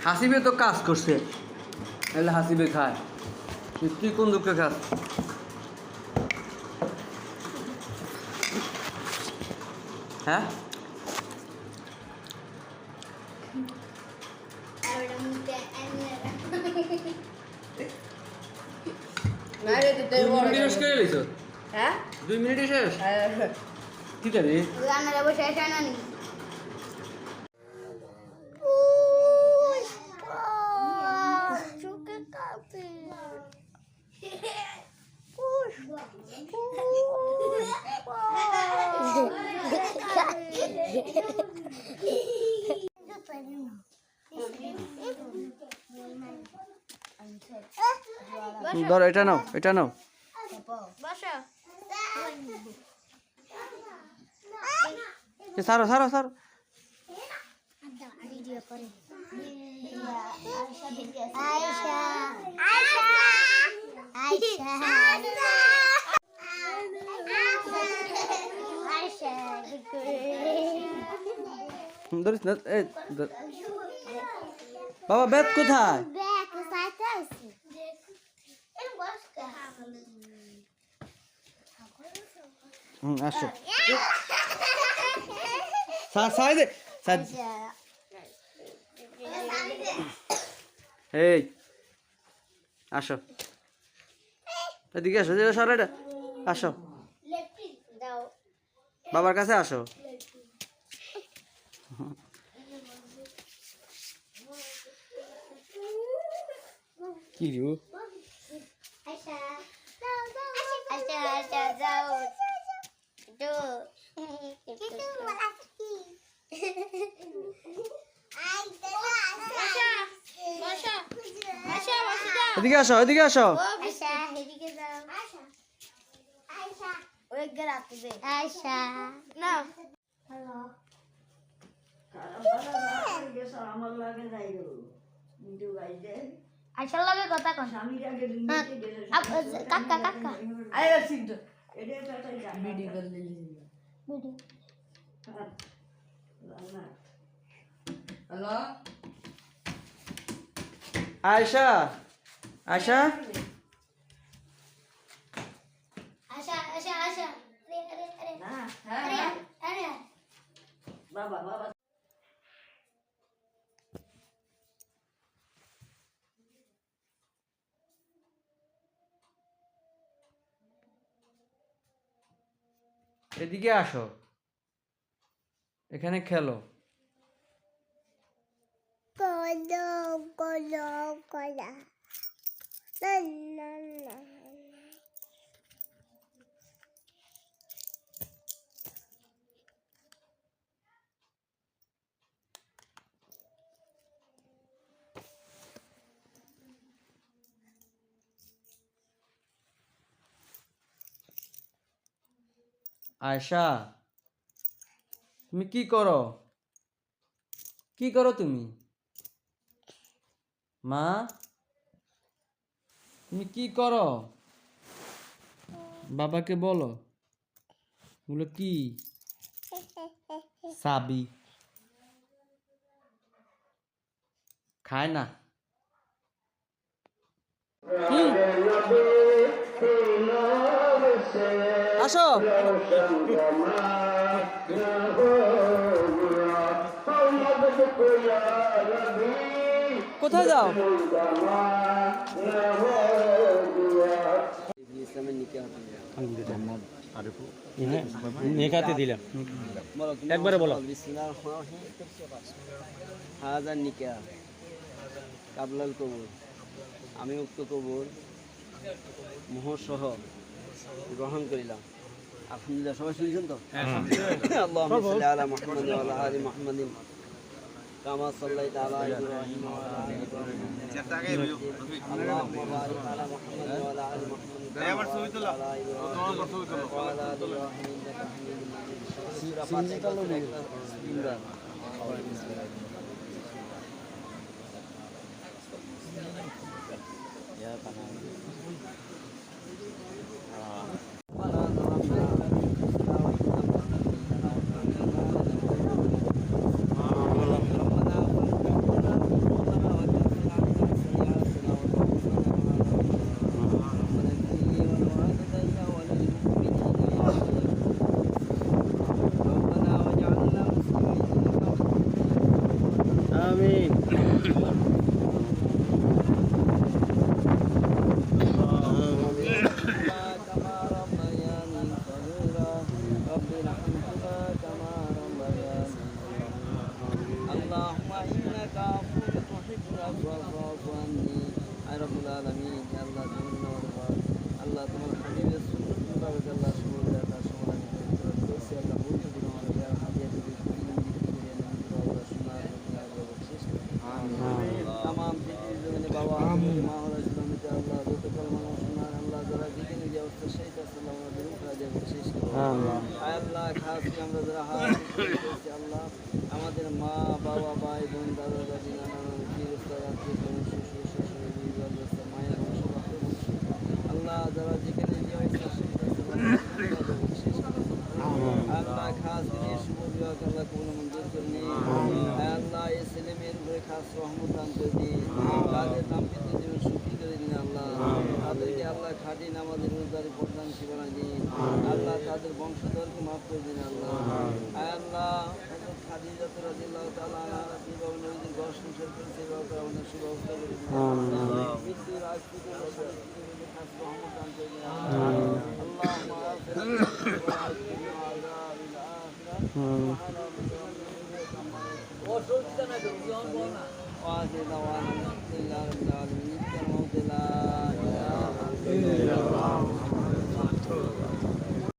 হাসিবে তো কাজ করছে, এলে হাসিবে খায়। তুই কোন দুঃখে খাস? হ্যাঁ, হ্যাঁ 2 মিনিটে শেষ। ঠিক আছে, ধর এটা নাও, এটা নাও। সারো সারো সারো। ধরিস না। বাবা বেত কোথায়? আসো সাইডে এই আসো, এদিকে আসো, সরাইটা আসো, বাবার কাছে আসো। কি রে এদিকে আসো, এদিকে আসো। আইসার লগে কথা কন কাকা কাকা আয়শা, আয়শা, আশা আশা আশা আরে আরে আরে বাবা বাবা এদিকে আসো, এখানে খেলো। কলো কলো কলা না না না আয়শা, তুমি কি করো? কি করো তুমি? মা, তুমি কি করো? বাবাকে বলো। বলো কি? সাবি খায় না। আসো, কোথায় যাও? নেকাতে দিলাম একবারে বলো। হাজার নিকা কাবলাল কবুল, আমি উক্ত কবুল মোহসহ গ্রহণ করিলাম। আলহামদুলিল্লাহ, সবাই শুনছেন তো? আল্লাহুম্মা সাল্লি আলা মুহাম্মাদ ওয়া আলা আলি মুহাম্মাদিন কামা সাল্লাইতা আলা ইব্রাহিম ওয়া আলা আলি ইব্রাহিম। আল্লাহুম্মা বারিক আলা মুহাম্মাদ ওয়া আলা আলি মুহাম্মাদ কামা বারাকতা আলা ইব্রাহিম ওয়া আলা আলি ইব্রাহিম ইন্নাকা হামিদুম মাজিদ। সূরা ফাতিহা বিসমিল্লাহ। Ya আমিন اللهم إنك عفو تحب العفو فاعف عني يا رب العالمين يا الله تمنى ورضاك الله تمنى حبيب السنة مبارك الله شكر لك شكرا لك بس يا الله بوجه بنا ولا حديث تمام من بابا ما هو الإسلام الله ذكر الله سبحان الله ذرا دين يا أستاذ شيخ صلى الله عليه وسلم راجع بخشيش الله খাস আমরা যারা হাত করছি আল্লাহ আমাদের মা বাবা ভাই বোন দাদা দাদি নানা নানি মায়ের বংশ আল্লাহ যারা যেখানে যে আল্লাহ খাস দিনের শুভ বিবাহ আল্লাহ কোনো মঞ্জুর করে নিন আল্লাহ এই ছেলে মেয়ের উপরে খাস রহমত দান করে দিন তাদের দাম্পত্য জীবন সুখী করে দিন আল্লাহ তাদেরকে আল্লাহ খাঁটি নামাজের রোজারি প্রদান সেবানা দিন আল্লাহ তাদের বংশধরকে মাফ করে দিন আল্লাহ আল্লাহ খাদিজা রাদিয়াল্লাহু তাআলা আনহা বিবাহ নবীর ঘর সংসার করে সেবা করা আমাদের শুভ অবস্থা করে দিন মৃত্যুর আগ থেকে খাস রহমত দান করে দিন আল্লাহ